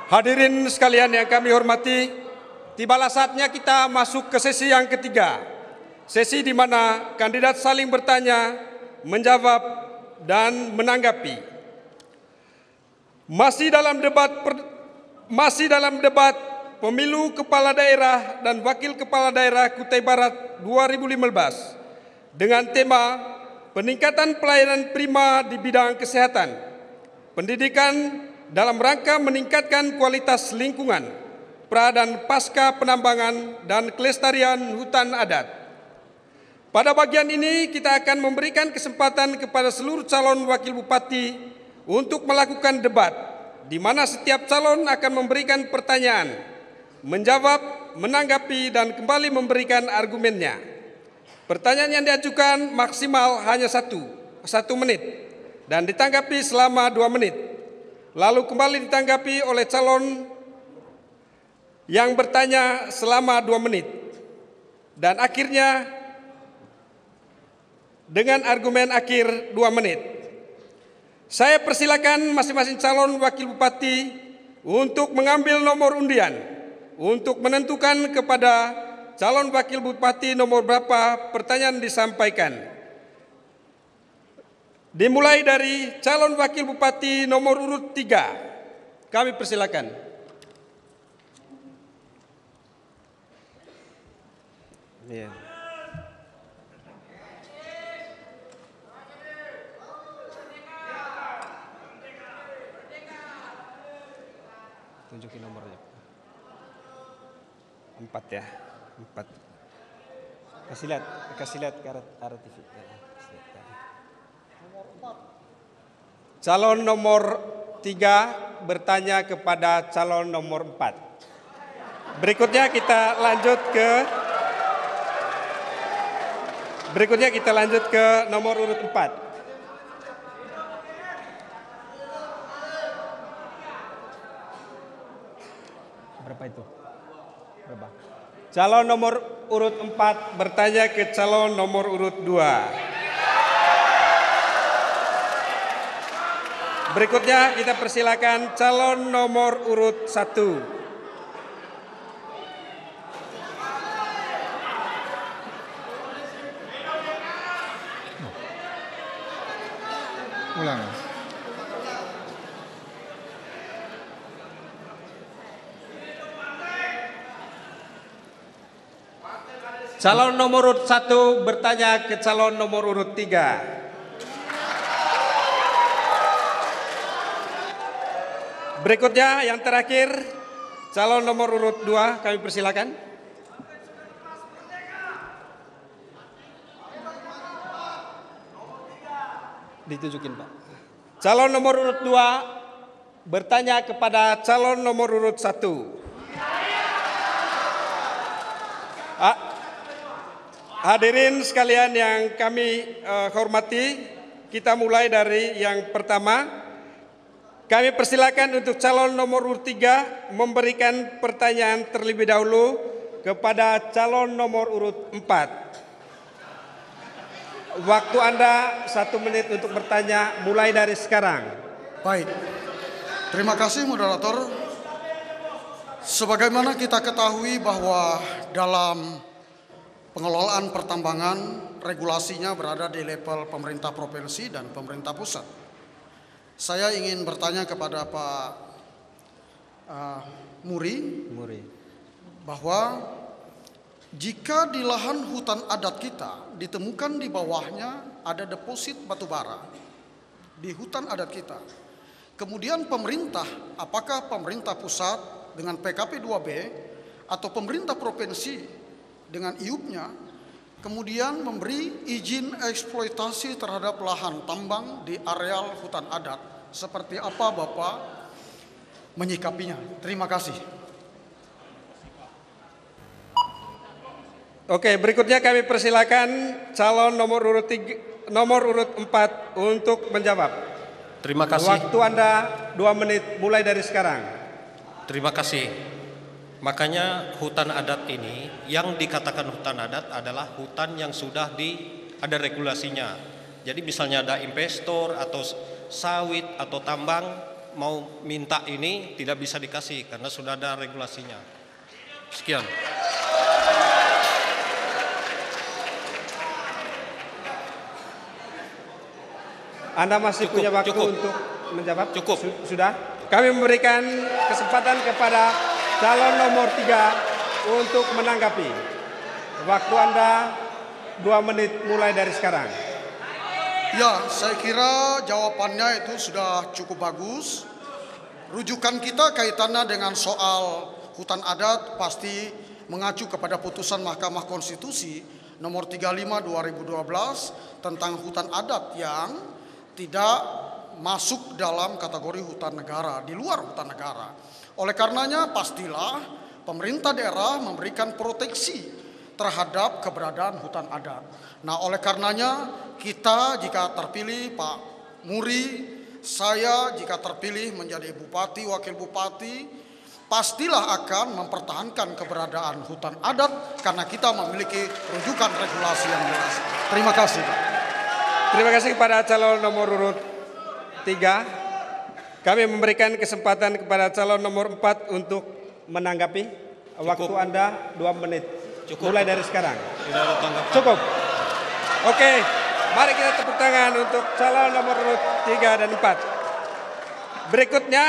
Hadirin sekalian yang kami hormati, tibalah saatnya kita masuk ke sesi yang ketiga. Sesi di mana kandidat saling bertanya, menjawab, dan menanggapi. Masih dalam debat pemilu kepala daerah dan wakil kepala daerah Kutai Barat 2015 dengan tema peningkatan pelayanan prima di bidang kesehatan, pendidikan dalam rangka meningkatkan kualitas lingkungan, pra dan pasca penambangan dan kelestarian hutan adat. Pada bagian ini kita akan memberikan kesempatan kepada seluruh calon wakil bupati untuk melakukan debat, di mana setiap calon akan memberikan pertanyaan, menjawab, menanggapi, dan kembali memberikan argumennya. Pertanyaan yang diajukan maksimal hanya satu menit dan ditanggapi selama 2 menit. Lalu kembali ditanggapi oleh calon yang bertanya selama 2 menit. Dan akhirnya dengan argumen akhir 2 menit. Saya persilakan masing-masing calon wakil bupati untuk mengambil nomor undian untuk menentukan kepada calon wakil bupati nomor berapa pertanyaan disampaikan. Dimulai dari calon wakil bupati nomor urut 3. Kami persilakan. Ya. Tunjukin nomornya. 4 ya. 4. Kasih lihat ke arah TV. Calon nomor 3 bertanya kepada calon nomor 4. Berikutnya kita lanjut ke nomor urut 4. Berapa itu? Berapa? Calon nomor urut 4 bertanya ke calon nomor urut 2. Berikutnya kita persilakan calon nomor urut 1. Ulang. Calon nomor urut 1 bertanya ke calon nomor urut 3. Berikutnya yang terakhir, calon nomor urut 2, kami persilakan. Ditunjukin, Pak. Calon nomor urut 2 bertanya kepada calon nomor urut 1. Hadirin sekalian yang kami hormati, kita mulai dari yang pertama. Kami persilakan untuk calon nomor urut 3 memberikan pertanyaan terlebih dahulu kepada calon nomor urut 4. Waktu Anda 1 menit untuk bertanya mulai dari sekarang. Baik, terima kasih moderator. Sebagaimana kita ketahui bahwa dalam pengelolaan pertambangan regulasinya berada di level pemerintah provinsi dan pemerintah pusat. Saya ingin bertanya kepada Pak Muri bahwa jika di lahan hutan adat kita ditemukan di bawahnya ada deposit batu bara di hutan adat kita, kemudian pemerintah, apakah pemerintah pusat dengan PKP 2B atau pemerintah provinsi dengan IUP-nya, kemudian memberi izin eksploitasi terhadap lahan tambang di areal hutan adat. Seperti apa Bapak menyikapinya? Terima kasih. Oke, berikutnya kami persilakan calon nomor urut 4 untuk menjawab. Terima kasih. Waktu Anda 2 menit mulai dari sekarang. Terima kasih. Makanya hutan adat ini, yang dikatakan hutan adat adalah hutan yang sudah ada regulasinya. Jadi misalnya ada investor atau sawit atau tambang, mau minta ini tidak bisa dikasih karena sudah ada regulasinya. Sekian. Anda masih punya waktu cukup. untuk menjawab? Cukup. Sudah? Kami memberikan kesempatan kepada calon nomor 3 untuk menanggapi. Waktu Anda 2 menit mulai dari sekarang. Ya, saya kira jawabannya itu sudah cukup bagus. Rujukan kita kaitannya dengan soal hutan adat pasti mengacu kepada putusan Mahkamah Konstitusi nomor 35 2012 tentang hutan adat yang tidak masuk dalam kategori hutan negara, di luar hutan negara. Oleh karenanya pastilah pemerintah daerah memberikan proteksi terhadap keberadaan hutan adat. Nah, oleh karenanya kita jika terpilih, Pak Muri, saya jika terpilih menjadi bupati, wakil bupati, pastilah akan mempertahankan keberadaan hutan adat karena kita memiliki rujukan regulasi yang jelas. Terima kasih, Pak. Terima kasih kepada calon nomor urut 3. Kami memberikan kesempatan kepada calon nomor 4 untuk menanggapi. Waktu Anda 2 menit. Mulai dari sekarang. Tidak ada tanggapan. Cukup. Oke, mari kita tepuk tangan untuk calon nomor urut 3 dan 4. Berikutnya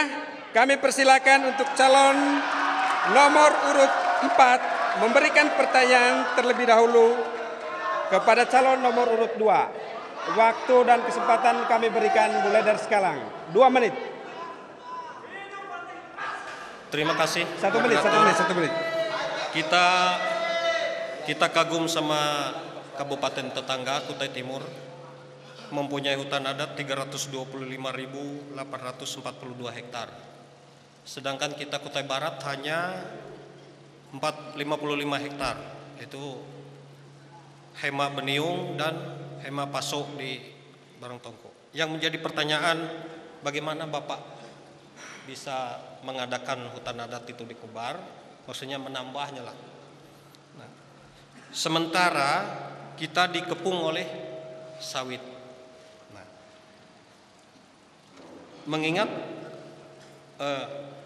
kami persilakan untuk calon nomor urut 4 memberikan pertanyaan terlebih dahulu kepada calon nomor urut 2. Waktu dan kesempatan kami berikan mulai dari sekarang. 2 menit. Terima kasih. 1 menit. Kita kagum sama kabupaten tetangga Kutai Timur mempunyai hutan adat 325.842 hektar. Sedangkan kita Kutai Barat hanya 55 hektar. Itu Hema Beniung dan Hema Paso di Barongtongko. Yang menjadi pertanyaan, bagaimana Bapak bisa mengadakan hutan adat itu di Kubar? Maksudnya menambahnya lah. Nah, sementara kita dikepung oleh sawit. Nah, mengingat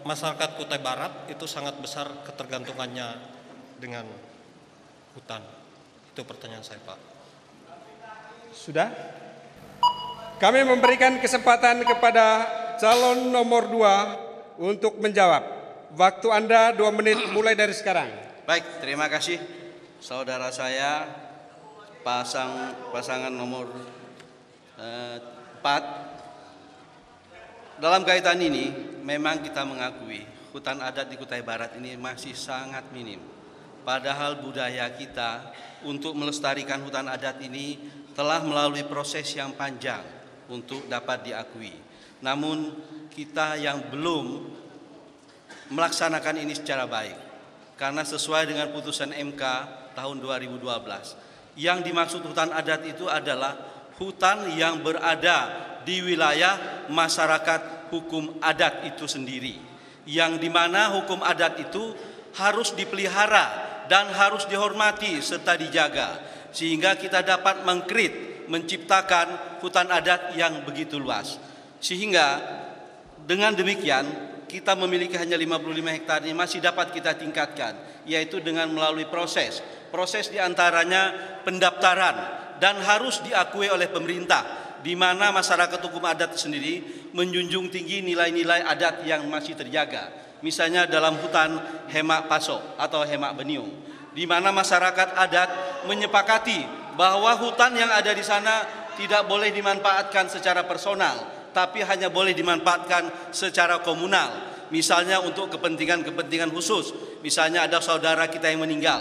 masyarakat Kutai Barat itu sangat besar ketergantungannya dengan hutan. Itu pertanyaan saya, Pak. Sudah? Kami memberikan kesempatan kepada calon nomor 2 untuk menjawab. Waktu Anda 2 menit mulai dari sekarang. Baik, terima kasih saudara saya pasangan nomor 4. Dalam kaitan ini memang kita mengakui hutan adat di Kutai Barat ini masih sangat minim. Padahal budaya kita untuk melestarikan hutan adat ini telah melalui proses yang panjang untuk dapat diakui. Namun kita yang belum melaksanakan ini secara baik. Karena sesuai dengan putusan MK tahun 2012. Yang dimaksud hutan adat itu adalah hutan yang berada di wilayah masyarakat hukum adat itu sendiri. Yang dimana hukum adat itu harus dipelihara dan harus dihormati serta dijaga. Sehingga kita dapat menciptakan hutan adat yang begitu luas. Sehingga dengan demikian kita memiliki hanya 55 hektar ini masih dapat kita tingkatkan, yaitu dengan melalui proses diantaranya pendaftaran dan harus diakui oleh pemerintah, di mana masyarakat hukum adat sendiri menjunjung tinggi nilai-nilai adat yang masih terjaga. Misalnya dalam hutan Hema Paso atau Hema Beniung, di mana masyarakat adat menyepakati bahwa hutan yang ada di sana tidak boleh dimanfaatkan secara personal, tapi hanya boleh dimanfaatkan secara komunal. Misalnya untuk kepentingan khusus, misalnya ada saudara kita yang meninggal,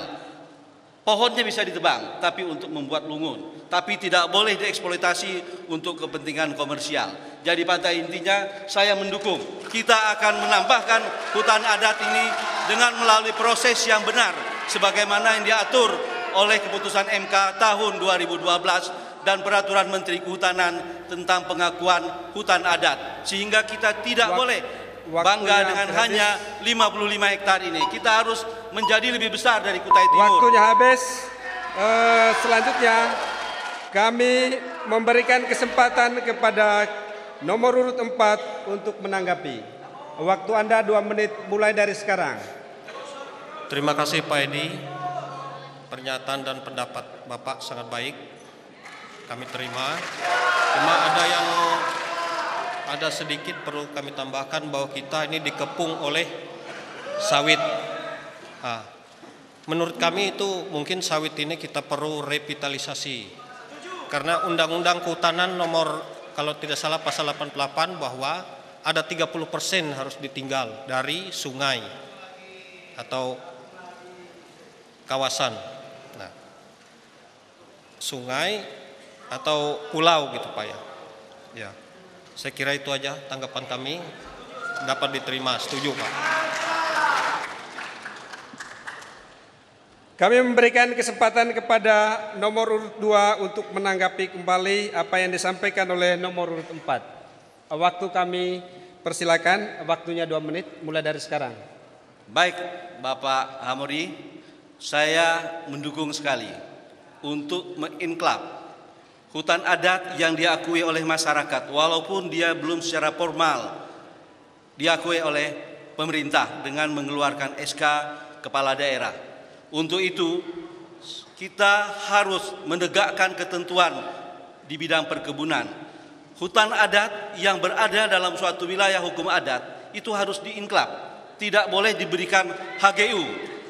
pohonnya bisa ditebang, tapi untuk membuat lungun, tapi tidak boleh dieksploitasi untuk kepentingan komersial. Jadi pada intinya saya mendukung kita akan menambahkan hutan adat ini dengan melalui proses yang benar, sebagaimana yang diatur oleh keputusan MK tahun 2012 dan peraturan Menteri Kehutanan tentang pengakuan hutan adat, sehingga kita tidak boleh bangga dengan hanya 55 hektar ini. Kita harus menjadi lebih besar dari Kutai Timur. Waktunya habis. Selanjutnya kami memberikan kesempatan kepada nomor urut 4 untuk menanggapi. Waktu Anda 2 menit mulai dari sekarang. Terima kasih Pak Edi. Pernyataan dan pendapat Bapak sangat baik. Kami terima. Cuma ada sedikit perlu kami tambahkan bahwa kita ini dikepung oleh sawit. Menurut kami itu mungkin sawit ini kita perlu revitalisasi. Karena Undang-Undang Kehutanan nomor kalau tidak salah pasal 88 bahwa ada 30% harus ditinggal dari sungai atau kawasan. Nah, sungai atau pulau gitu Pak ya. Ya, saya kira itu aja tanggapan kami, dapat diterima. Setuju Pak. Kami memberikan kesempatan kepada nomor urut 2 untuk menanggapi kembali apa yang disampaikan oleh nomor urut 4. Waktu kami persilakan, waktunya 2 menit mulai dari sekarang. Baik Bapak Hamori, saya mendukung sekali untuk menginklab hutan adat yang diakui oleh masyarakat, walaupun dia belum secara formal diakui oleh pemerintah dengan mengeluarkan SK kepala daerah. Untuk itu kita harus menegakkan ketentuan di bidang perkebunan. Hutan adat yang berada dalam suatu wilayah hukum adat itu harus diinklab, tidak boleh diberikan HGU.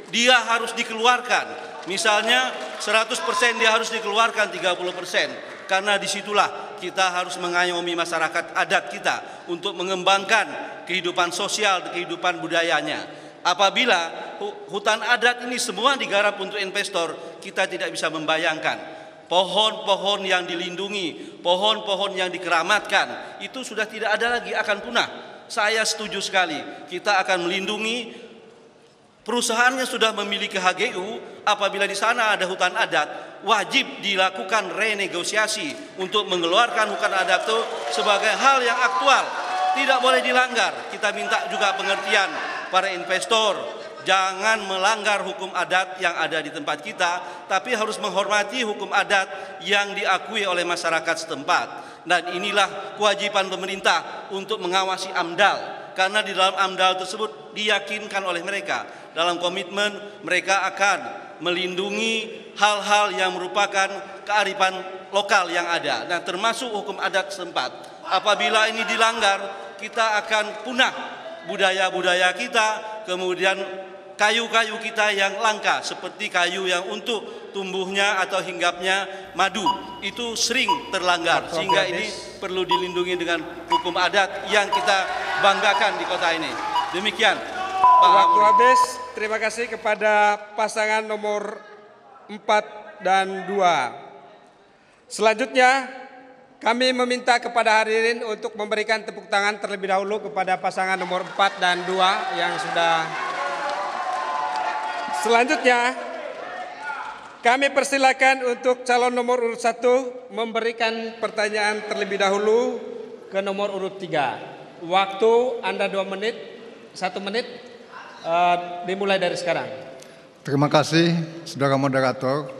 Dia harus dikeluarkan. Misalnya 100% dia harus dikeluarkan 30%. Karena disitulah kita harus mengayomi masyarakat adat kita untuk mengembangkan kehidupan sosial, kehidupan budayanya. Apabila hutan adat ini semua digarap untuk investor, kita tidak bisa membayangkan pohon-pohon yang dilindungi, pohon-pohon yang dikeramatkan, itu sudah tidak ada lagi, akan punah. Saya setuju sekali, kita akan melindungi. Perusahaannya sudah memiliki HGU, apabila di sana ada hutan adat, wajib dilakukan renegosiasi untuk mengeluarkan hutan adat itu sebagai hal yang aktual, tidak boleh dilanggar. Kita minta juga pengertian para investor, jangan melanggar hukum adat yang ada di tempat kita, tapi harus menghormati hukum adat yang diakui oleh masyarakat setempat. Dan inilah kewajiban pemerintah untuk mengawasi AMDAL, karena di dalam AMDAL tersebut diyakinkan oleh mereka, dalam komitmen mereka akan melindungi hal-hal yang merupakan kearifan lokal yang ada, dan termasuk hukum adat setempat. Apabila ini dilanggar, kita akan punah budaya-budaya kita, kemudian kayu-kayu kita yang langka seperti kayu yang untuk tumbuhnya atau hinggapnya madu itu sering terlanggar, sehingga ini perlu dilindungi dengan hukum adat yang kita banggakan di kota ini. Demikian Pak. Waktu habis. Terima kasih kepada pasangan nomor 4 dan 2. Selanjutnya kami meminta kepada hadirin untuk memberikan tepuk tangan terlebih dahulu kepada pasangan nomor 4 dan 2 yang sudah. Selanjutnya kami persilakan untuk calon nomor urut 1 memberikan pertanyaan terlebih dahulu ke nomor urut 3. Waktu Anda 2 menit, 1 menit dimulai dari sekarang. Terima kasih Saudara Moderator.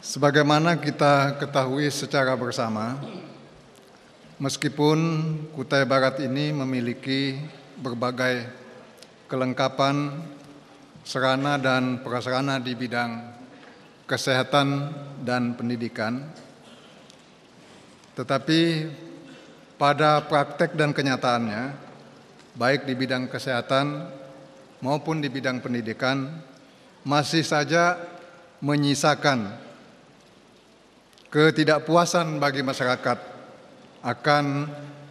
Sebagaimana kita ketahui secara bersama, meskipun Kutai Barat ini memiliki berbagai kelengkapan sarana dan prasarana di bidang kesehatan dan pendidikan, tetapi pada praktek dan kenyataannya, baik di bidang kesehatan maupun di bidang pendidikan, masih saja menyisakan ketidakpuasan bagi masyarakat akan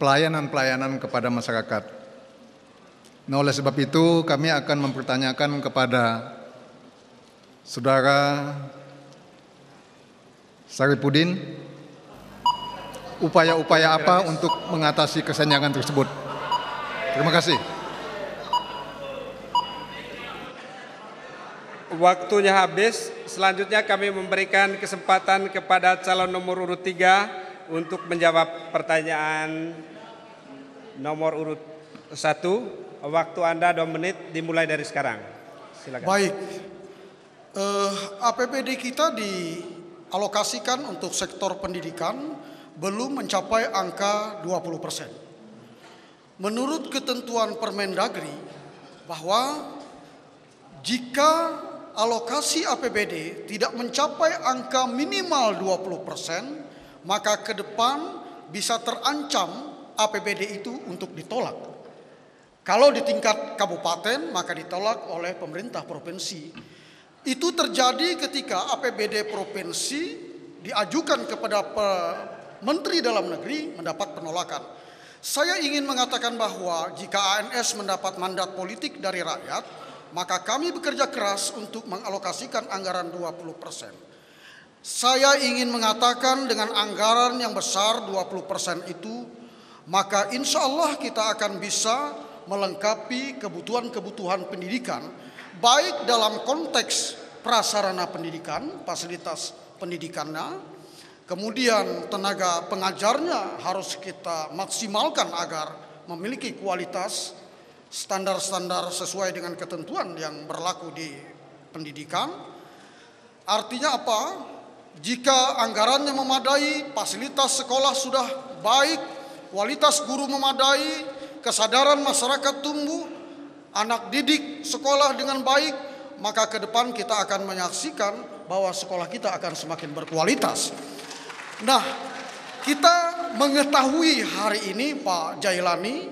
pelayanan-pelayanan kepada masyarakat. Nah, oleh sebab itu kami akan mempertanyakan kepada Saudara Saripudin, upaya-upaya apa untuk mengatasi kesenjangan tersebut. Terima kasih. Waktunya habis. Selanjutnya kami memberikan kesempatan kepada calon nomor urut 3 untuk menjawab pertanyaan nomor urut 1. Waktu Anda 2 menit dimulai dari sekarang. Silakan. Baik, APBD kita dialokasikan untuk sektor pendidikan belum mencapai angka 20%. Menurut ketentuan Permendagri bahwa jika alokasi APBD tidak mencapai angka minimal 20%, maka ke depan bisa terancam APBD itu untuk ditolak. Kalau di tingkat kabupaten maka ditolak oleh pemerintah provinsi. Itu terjadi ketika APBD provinsi diajukan kepada Menteri Dalam Negeri mendapat penolakan. Saya ingin mengatakan bahwa jika ANS mendapat mandat politik dari rakyat, maka kami bekerja keras untuk mengalokasikan anggaran 20%. Saya ingin mengatakan dengan anggaran yang besar 20% itu, maka insya Allah kita akan bisa melengkapi kebutuhan-kebutuhan pendidikan, baik dalam konteks prasarana pendidikan, fasilitas pendidikannya, kemudian tenaga pengajarnya harus kita maksimalkan agar memiliki kualitas standar-standar sesuai dengan ketentuan yang berlaku di pendidikan. Artinya apa? Jika anggarannya memadai, fasilitas sekolah sudah baik, kualitas guru memadai, kesadaran masyarakat tumbuh, anak didik sekolah dengan baik, maka ke depan kita akan menyaksikan bahwa sekolah kita akan semakin berkualitas. Nah, kita mengetahui hari ini Pak Jailani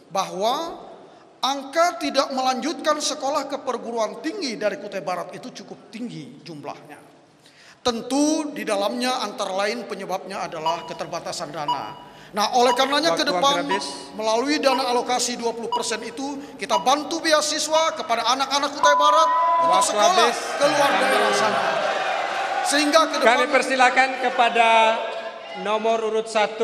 bahwa angka tidak melanjutkan sekolah ke perguruan tinggi dari Kutai Barat itu cukup tinggi jumlahnya. Tentu di dalamnya antara lain penyebabnya adalah keterbatasan dana. Nah, oleh karenanya ke depan melalui dana alokasi 20% itu kita bantu beasiswa kepada anak-anak Kutai Barat untuk sekolah ke luar daerah sana. Sehingga ke depan kami persilakan kepada nomor urut 1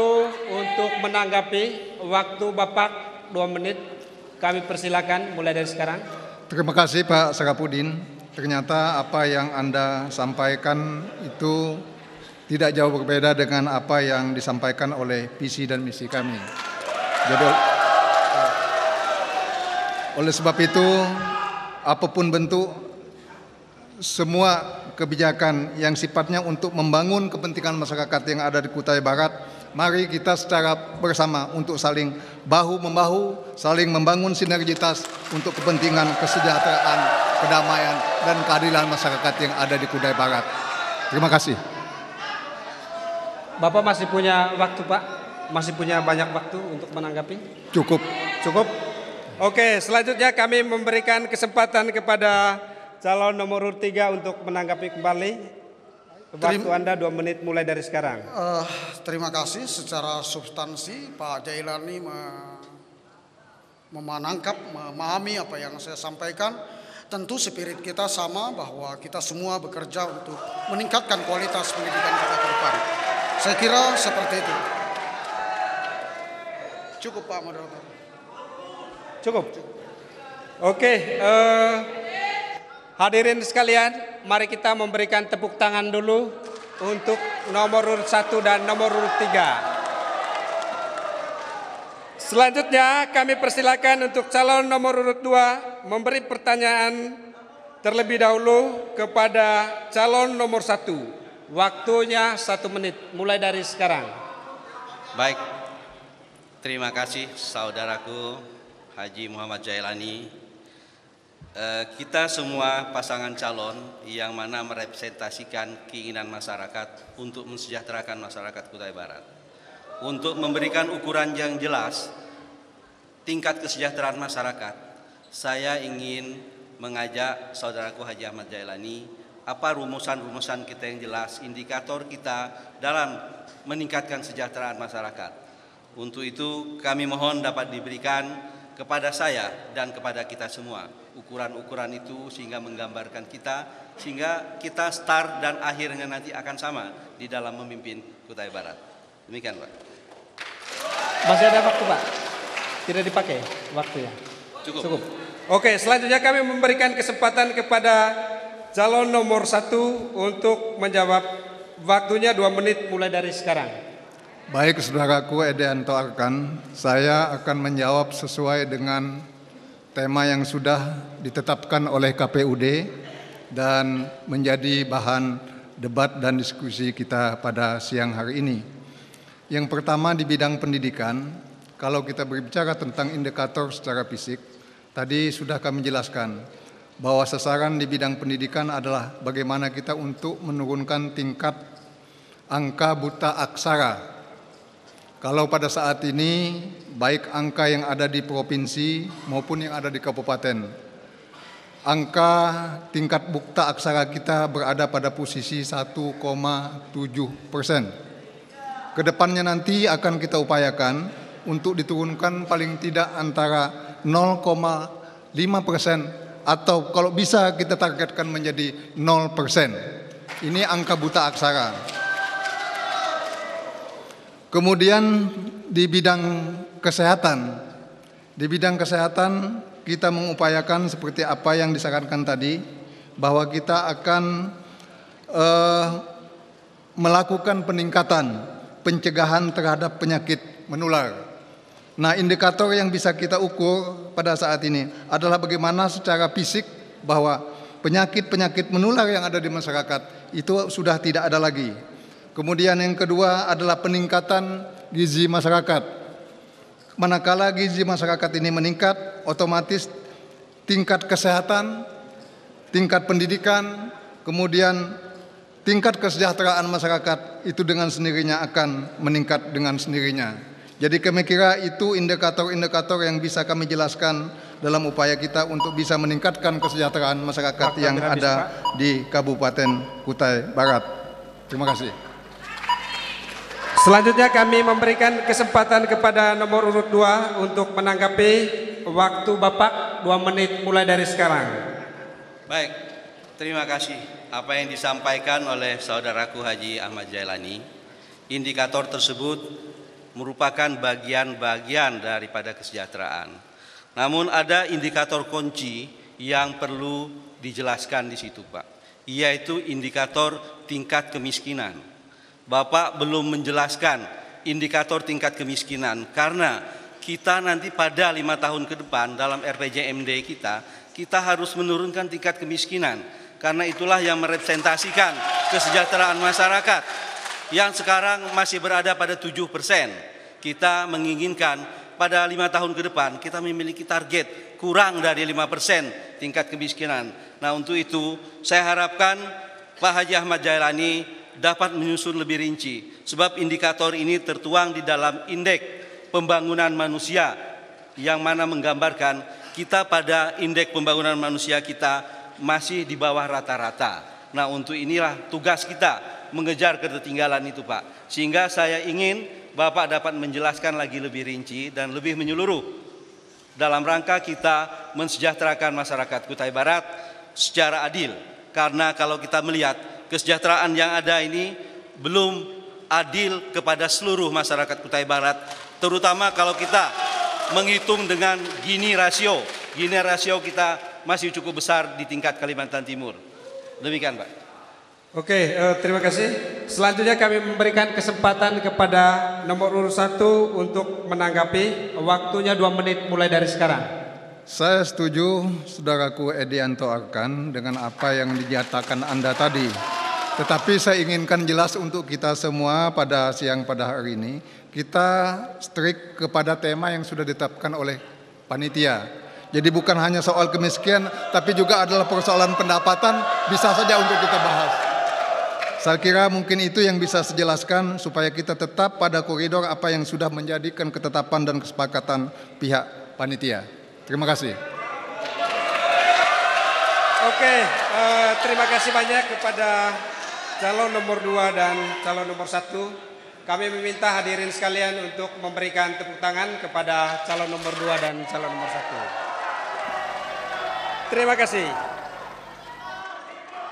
untuk menanggapi. Waktu Bapak 2 menit. Kami persilakan mulai dari sekarang. Terima kasih Pak Sarapudin. Ternyata apa yang Anda sampaikan itu tidak jauh berbeda dengan apa yang disampaikan oleh visi dan misi kami. Jadi oleh sebab itu, apapun bentuk semua kebijakan yang sifatnya untuk membangun kepentingan masyarakat yang ada di Kutai Barat, mari kita secara bersama untuk saling bahu-membahu, saling membangun sinergitas untuk kepentingan kesejahteraan, kedamaian, dan keadilan masyarakat yang ada di Kutai Barat. Terima kasih. Bapak masih punya waktu, Pak? Masih punya banyak waktu untuk menanggapi? Cukup. Cukup? Oke, selanjutnya kami memberikan kesempatan kepada calon nomor urut 3 untuk menanggapi kembali. Waktu Anda 2 menit mulai dari sekarang. Terima kasih. Secara substansi Pak Jailani memahami apa yang saya sampaikan. Tentu spirit kita sama bahwa kita semua bekerja untuk meningkatkan kualitas pendidikan kita ke depan. Saya kira seperti itu. Cukup Pak Moderator. Cukup. Oke, hadirin sekalian, mari kita memberikan tepuk tangan dulu untuk nomor urut 1 dan nomor urut 3. Selanjutnya kami persilakan untuk calon nomor urut 2 memberi pertanyaan terlebih dahulu kepada calon nomor 1. Waktunya 1 menit, mulai dari sekarang. Baik, terima kasih saudaraku Haji Muhammad Jailani. Kita semua pasangan calon yang mana merepresentasikan keinginan masyarakat untuk mensejahterakan masyarakat Kutai Barat. Untuk memberikan ukuran yang jelas tingkat kesejahteraan masyarakat, saya ingin mengajak saudaraku Haji Ahmad Jailani, apa rumusan-rumusan kita yang jelas, indikator kita dalam meningkatkan kesejahteraan masyarakat. Untuk itu kami mohon dapat diberikan kepada saya dan kepada kita semua ukuran-ukuran itu sehingga menggambarkan kita, sehingga kita start dan akhirnya nanti akan sama di dalam memimpin Kutai Barat. Demikian Pak. Masih ada waktu Pak? Tidak dipakai waktunya? Cukup. Oke, selanjutnya kami memberikan kesempatan kepada calon nomor 1 untuk menjawab. Waktunya 2 menit mulai dari sekarang. Baik saudaraku Edianto Arkan, saya akan menjawab sesuai dengan tema yang sudah ditetapkan oleh KPUD dan menjadi bahan debat dan diskusi kita pada siang hari ini. Yang pertama di bidang pendidikan, kalau kita berbicara tentang indikator secara fisik, tadi sudah kami jelaskan bahwa sasaran di bidang pendidikan adalah bagaimana kita untuk menurunkan tingkat angka buta aksara. Kalau pada saat ini, baik angka yang ada di provinsi maupun yang ada di kabupaten, angka tingkat buta aksara kita berada pada posisi 1,7%. Kedepannya nanti akan kita upayakan untuk diturunkan paling tidak antara 0,5% atau kalau bisa kita targetkan menjadi 0%. Ini angka buta aksara. Kemudian di bidang kesehatan, kita mengupayakan seperti apa yang disarankan tadi, bahwa kita akan melakukan peningkatan pencegahan terhadap penyakit menular. Nah, indikator yang bisa kita ukur pada saat ini adalah bagaimana secara fisik bahwa penyakit-penyakit menular yang ada di masyarakat itu sudah tidak ada lagi. Kemudian yang kedua adalah peningkatan gizi masyarakat. Manakala gizi masyarakat ini meningkat, otomatis tingkat kesehatan, tingkat pendidikan, kemudian tingkat kesejahteraan masyarakat itu dengan sendirinya akan meningkat dengan sendirinya. Jadi kami kira itu indikator-indikator yang bisa kami jelaskan dalam upaya kita untuk bisa meningkatkan kesejahteraan masyarakat yang ada di Kabupaten Kutai Barat. Terima kasih. Selanjutnya kami memberikan kesempatan kepada nomor urut 2 untuk menanggapi. Waktu Bapak 2 menit mulai dari sekarang. Baik, terima kasih. Apa yang disampaikan oleh saudaraku Haji Ahmad Jailani, indikator tersebut merupakan bagian-bagian daripada kesejahteraan. Namun ada indikator kunci yang perlu dijelaskan di situ, Pak, yaitu indikator tingkat kemiskinan. Bapak belum menjelaskan indikator tingkat kemiskinan karena kita nanti pada 5 tahun ke depan dalam RPJMD kita harus menurunkan tingkat kemiskinan. Karena itulah yang merepresentasikan kesejahteraan masyarakat yang sekarang masih berada pada 7%. Kita menginginkan pada 5 tahun ke depan kita memiliki target kurang dari 5% tingkat kemiskinan. Nah, untuk itu saya harapkan Pak Haji Ahmad Jailani dapat menyusun lebih rinci. Sebab indikator ini tertuang di dalam indeks pembangunan manusia yang mana menggambarkan kita pada indeks pembangunan manusia kita masih di bawah rata-rata. Nah, untuk inilah tugas kita mengejar ketertinggalan itu, Pak. Sehingga saya ingin Bapak dapat menjelaskan lagi lebih rinci dan lebih menyeluruh dalam rangka kita mensejahterakan masyarakat Kutai Barat secara adil. Karena kalau kita melihat kesejahteraan yang ada ini belum adil kepada seluruh masyarakat Kutai Barat, terutama kalau kita menghitung dengan Gini rasio. Gini rasio kita masih cukup besar di tingkat Kalimantan Timur. Demikian, Pak. Oke, terima kasih. Selanjutnya kami memberikan kesempatan kepada nomor urut 1 untuk menanggapi. Waktunya 2 menit mulai dari sekarang. Saya setuju saudaraku Edianto Arkan dengan apa yang dinyatakan Anda tadi. Tetapi saya inginkan jelas untuk kita semua pada siang pada hari ini, kita strict kepada tema yang sudah ditetapkan oleh panitia. Jadi bukan hanya soal kemiskinan, tapi juga adalah persoalan pendapatan, bisa saja untuk kita bahas. Saya kira mungkin itu yang bisa saya jelaskan supaya kita tetap pada koridor apa yang sudah menjadikan ketetapan dan kesepakatan pihak panitia. Terima kasih. Oke, terima kasih banyak kepada calon nomor 2 dan calon nomor 1. Kami meminta hadirin sekalian untuk memberikan tepuk tangan kepada calon nomor 2 dan calon nomor 1. Terima kasih.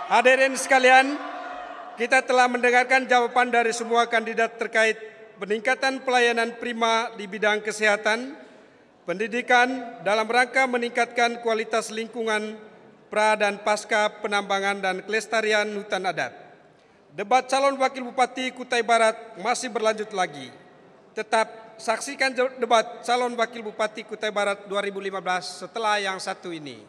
Hadirin sekalian, kita telah mendengarkan jawaban dari semua kandidat terkait peningkatan pelayanan prima di bidang kesehatan, pendidikan dalam rangka meningkatkan kualitas lingkungan pra dan pasca penambangan dan kelestarian hutan adat. Debat calon wakil bupati Kutai Barat masih berlanjut lagi. Tetap saksikan debat calon wakil bupati Kutai Barat 2015 setelah yang satu ini.